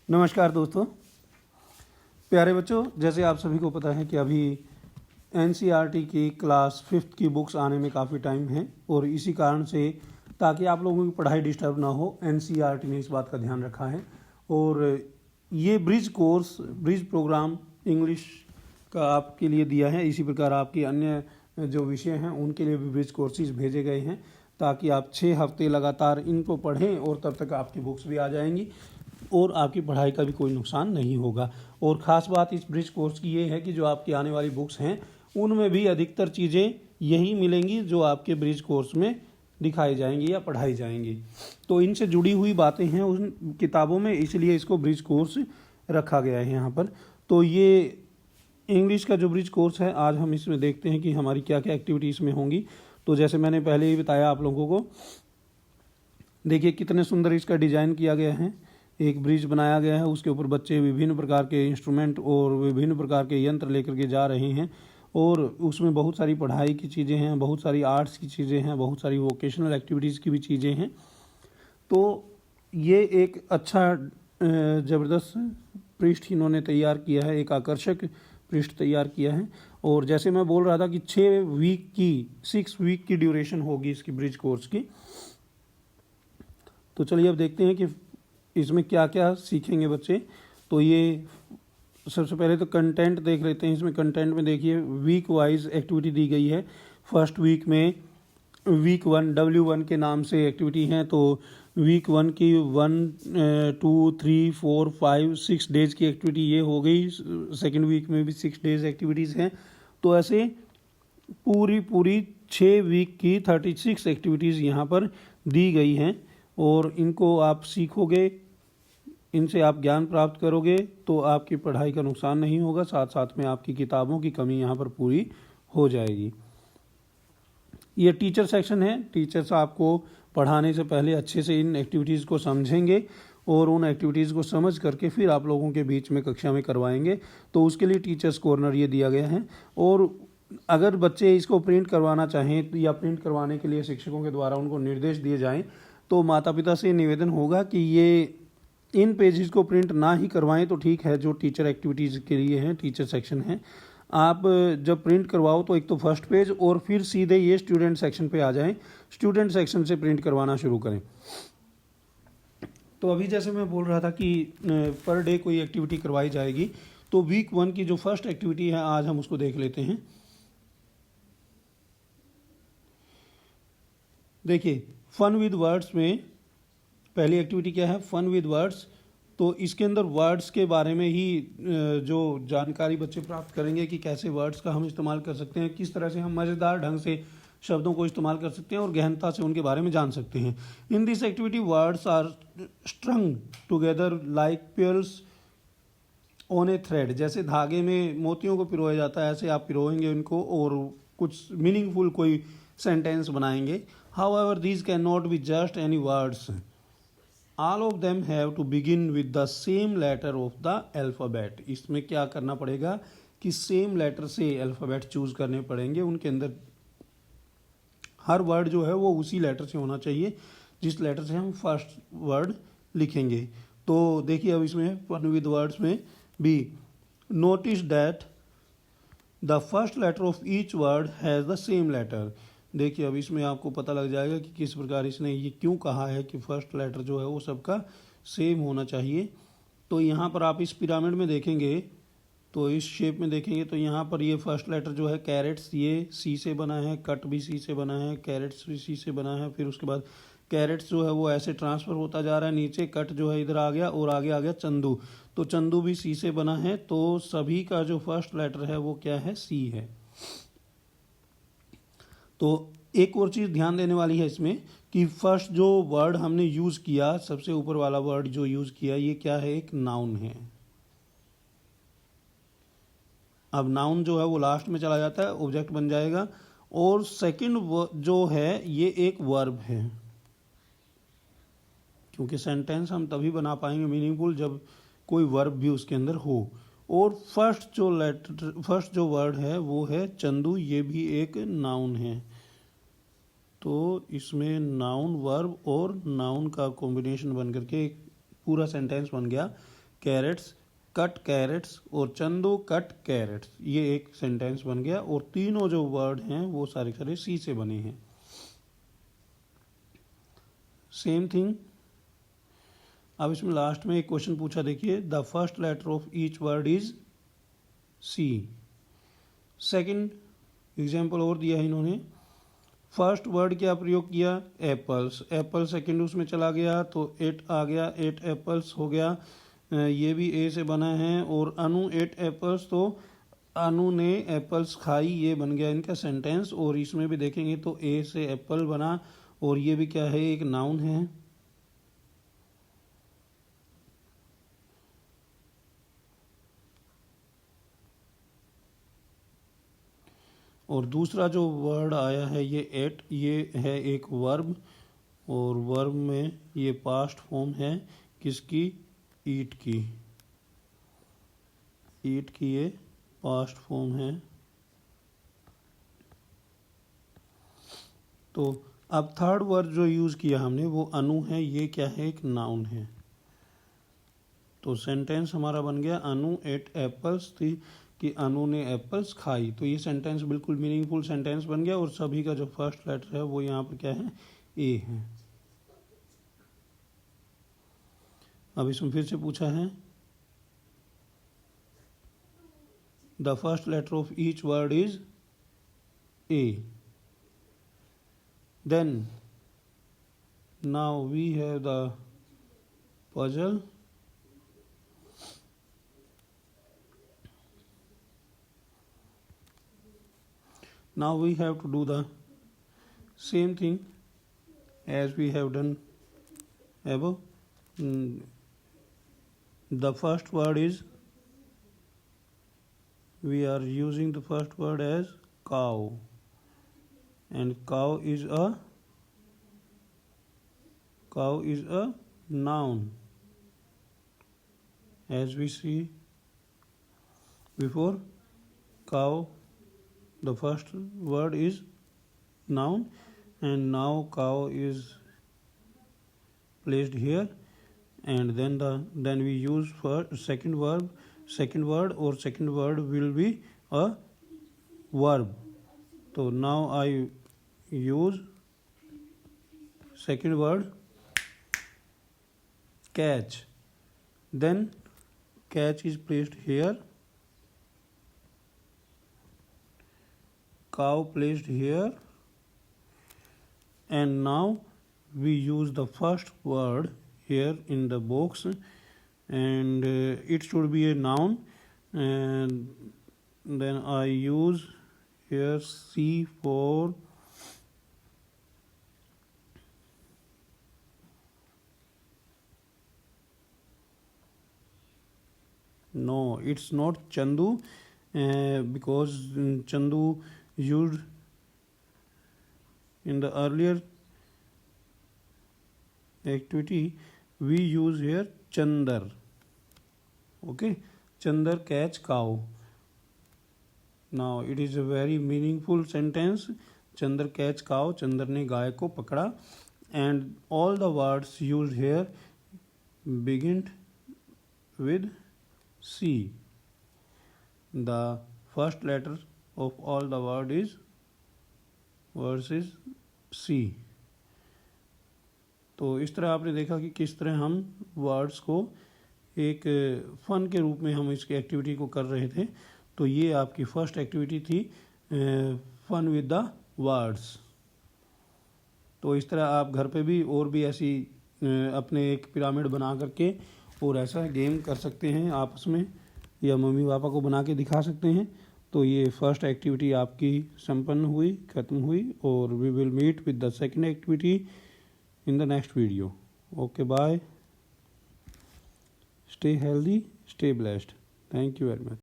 नमस्कार दोस्तों, प्यारे बच्चों। जैसे आप सभी को पता है कि अभी एनसीईआरटी की क्लास 5th की बुक्स आने में काफ़ी टाइम है और इसी कारण से ताकि आप लोगों की पढ़ाई डिस्टर्ब ना हो, एनसीईआरटी ने इस बात का ध्यान रखा है। और ये ब्रिज प्रोग्राम इंग्लिश का आपके लिए दिया है। इसी प्रकार आपके अन्य जो विषय हैं उनके लिए भी ब्रिज कोर्सेज भेजे गए हैं ताकि आप 6 हफ्ते लगातार इनको पढ़ें और तब तक आपकी बुक्स भी आ जाएंगी और आपकी पढ़ाई का भी कोई नुकसान नहीं होगा। और ख़ास बात इस ब्रिज कोर्स की ये है कि जो आपकी आने वाली बुक्स हैं उनमें भी अधिकतर चीज़ें यही मिलेंगी जो आपके ब्रिज कोर्स में दिखाई जाएंगी या पढ़ाई जाएंगी। तो इनसे जुड़ी हुई बातें हैं उन किताबों में, इसलिए इसको ब्रिज कोर्स रखा गया है यहाँ पर। तो ये इंग्लिश का जो ब्रिज कोर्स है, आज हम इसमें देखते हैं कि हमारी क्या क्या एक्टिविटीज़ में होंगी। तो जैसे मैंने पहले ही बताया आप लोगों को, देखिए कितने सुंदर इसका डिज़ाइन किया गया है। एक ब्रिज बनाया गया है, उसके ऊपर बच्चे विभिन्न प्रकार के इंस्ट्रूमेंट और विभिन्न प्रकार के यंत्र लेकर के जा रहे हैं और उसमें बहुत सारी पढ़ाई की चीज़ें हैं, बहुत सारी आर्ट्स की चीज़ें हैं, बहुत सारी वोकेशनल एक्टिविटीज़ की भी चीज़ें हैं। तो ये एक अच्छा ज़बरदस्त पृष्ठ इन्होंने तैयार किया है, एक आकर्षक पृष्ठ तैयार किया है। और जैसे मैं बोल रहा था कि 6 वीक की ड्यूरेशन होगी इसकी ब्रिज कोर्स की। तो चलिए अब देखते हैं कि इसमें क्या क्या सीखेंगे बच्चे। तो ये सबसे पहले तो कंटेंट देख लेते हैं। इसमें कंटेंट में देखिए वीक वाइज एक्टिविटी दी गई है। फर्स्ट वीक में वीक 1 W1 के नाम से एक्टिविटी हैं। तो वीक 1 की 1 2 3 4 5 6 डेज की एक्टिविटी ये हो गई। सेकेंड वीक में भी 6 डेज एक्टिविटीज़ हैं। तो ऐसे पूरी 6 वीक की 36 एक्टिविटीज़ यहाँ पर दी गई हैं और इनको आप सीखोगे, इनसे आप ज्ञान प्राप्त करोगे तो आपकी पढ़ाई का नुकसान नहीं होगा, साथ साथ में आपकी किताबों की कमी यहाँ पर पूरी हो जाएगी। ये टीचर सेक्शन है। टीचर्स आपको पढ़ाने से पहले अच्छे से इन एक्टिविटीज़ को समझेंगे और उन एक्टिविटीज़ को समझ करके फिर आप लोगों के बीच में कक्षा में करवाएंगे। तो उसके लिए टीचर्स कॉर्नर ये दिया गया है। और अगर बच्चे इसको प्रिंट करवाना चाहें या प्रिंट करवाने के लिए शिक्षकों के द्वारा उनको निर्देश दिए जाएं तो माता पिता से निवेदन होगा कि ये इन पेजेस को प्रिंट ना ही करवाएं तो ठीक है। जो टीचर एक्टिविटीज़ के लिए हैं, टीचर सेक्शन है, आप जब प्रिंट करवाओ तो एक तो फर्स्ट पेज और फिर सीधे ये स्टूडेंट सेक्शन पे आ जाएं, स्टूडेंट सेक्शन से प्रिंट करवाना शुरू करें। तो अभी जैसे मैं बोल रहा था कि पर डे कोई एक्टिविटी करवाई जाएगी। तो वीक 1 की जो फर्स्ट एक्टिविटी है आज हम उसको देख लेते हैं। देखिए फन विद वर्ड्स में पहली एक्टिविटी क्या है, फन विद वर्ड्स। तो इसके अंदर वर्ड्स के बारे में ही जो जानकारी बच्चे प्राप्त करेंगे कि कैसे वर्ड्स का हम इस्तेमाल कर सकते हैं, किस तरह से हम मज़ेदार ढंग से शब्दों को इस्तेमाल कर सकते हैं और गहनता से उनके बारे में जान सकते हैं। In this activity words are strung together like pairs on a thread. जैसे धागे में मोतियों को पिरोया जाता है, ऐसे आप पिरोएंगे उनको और कुछ मीनिंगफुल कोई सेंटेंस बनाएंगे। However these can not be just any words, all of them have to begin with the same letter of the alphabet. इसमें क्या करना पड़ेगा कि सेम लेटर से अल्फ़ाबेट चूज करने पड़ेंगे। उनके अंदर हर वर्ड जो है वो उसी लेटर से होना चाहिए जिस लेटर से हम फर्स्ट वर्ड लिखेंगे। तो देखिए अब इसमें फन विद वर्ड्स में भी notice that the first letter of each word has the same letter. देखिए अब इसमें आपको पता लग जाएगा कि किस प्रकार इसने ये क्यों कहा है कि फर्स्ट लेटर जो है वो सबका सेम होना चाहिए। तो यहाँ पर आप इस पिरामिड में देखेंगे, तो इस शेप में देखेंगे तो यहाँ पर ये फर्स्ट लेटर जो है कैरेट्स, ये सी से बना है, कट भी सी से बना है, कैरेट्स भी सी से बना है। फिर उसके बाद कैरेट्स जो है वो ऐसे ट्रांसफ़र होता जा रहा है नीचे, कट जो है इधर आ गया और आगे आ गया चंदू। तो चंदू भी सी से बना है। तो सभी का जो फर्स्ट लेटर है वो क्या है, सी है। तो एक और चीज़ ध्यान देने वाली है इसमें कि फर्स्ट जो वर्ड हमने यूज़ किया, सबसे ऊपर वाला वर्ड जो यूज़ किया, ये क्या है, एक नाउन है। अब नाउन जो है वो लास्ट में चला जाता है, ऑब्जेक्ट बन जाएगा। और सेकंड जो है ये एक वर्ब है, क्योंकि सेंटेंस हम तभी बना पाएंगे मीनिंगफुल जब कोई वर्ब भी उसके अंदर हो। और फर्स्ट जो वर्ड है वो है चंदू, ये भी एक नाउन है। तो इसमें नाउन, वर्ब और नाउन का कॉम्बिनेशन बन करके एक पूरा सेंटेंस बन गया कैरेट्स, कट कैरेट्स और चंदू कट कैरेट्स, ये एक सेंटेंस बन गया और तीनों जो वर्ड हैं वो सारे सारे सी से बने हैं। सेम थिंग, अब इसमें लास्ट में एक क्वेश्चन पूछा, देखिए the first letter of each word is C. Second example और दिया है इन्होंने, फर्स्ट वर्ड क्या प्रयोग किया, एप्पल्स, एप्पल सेकंड उसमें चला गया तो 8 आ गया, 8 एप्पल्स हो गया, ये भी ए से बना है। और अनु 8 एप्पल्स, तो अनु ने एप्पल्स खाई, ये बन गया इनका सेंटेंस। और इसमें भी देखेंगे तो ए से एप्पल बना और ये भी क्या है, एक नाउन है। और दूसरा जो वर्ड आया है ये एट, ये है एक वर्ब और वर्ब में ये पास्ट फॉर्म है किसकी, ईट की, ईट की ये पास्ट फॉर्म है। तो अब थर्ड वर्ड जो यूज किया हमने वो अनु है, ये क्या है, एक नाउन है। तो सेंटेंस हमारा बन गया अनु एट एप्पल्स थी, कि अनु ने एप्पल्स खाई। तो ये सेंटेंस बिल्कुल मीनिंगफुल सेंटेंस बन गया और सभी का जो फर्स्ट लेटर है वो यहाँ पर क्या है, ए है। अब इसमें फिर से पूछा है the first letter of each word is A, then now we have the puzzle. Now we have to do the same thing as we have done above. The first word is, we are using the first word as cow, and cow is a noun, as we see before. Cow, the first word is noun, and now cow is placed here, and then we use for second word, or second word will be a verb. So now I use second word catch, then catch is placed here, cow placed here, and now we use the first word here in the box, and it should be a noun, and then I use here C for no, it's not Chandu, because Chandu used in the earlier activity, we use here Chandar. Okay, Chandar catch cow. Now it is a very meaningful sentence. Chandar catch cow, Chandar ने गाय को पकड़ा, and all the words used here begin with C. The first letter of all the words is C. तो इस तरह आपने देखा कि किस तरह हम वर्ड्स को एक फन के रूप में हम इसकी एक्टिविटी को कर रहे थे। तो ये आपकी फर्स्ट एक्टिविटी थी, फन विद द वर्ड्स। तो इस तरह आप घर पे भी और भी ऐसी अपने एक पिरामिड बना करके और ऐसा गेम कर सकते हैं आपस में, या मम्मी पापा को बना के दिखा सकते हैं। तो ये फर्स्ट एक्टिविटी आपकी संपन्न हुई, ख़त्म हुई, और we will meet with the second activity in the next video. Okay, bye, stay healthy, stay blessed, thank you very much.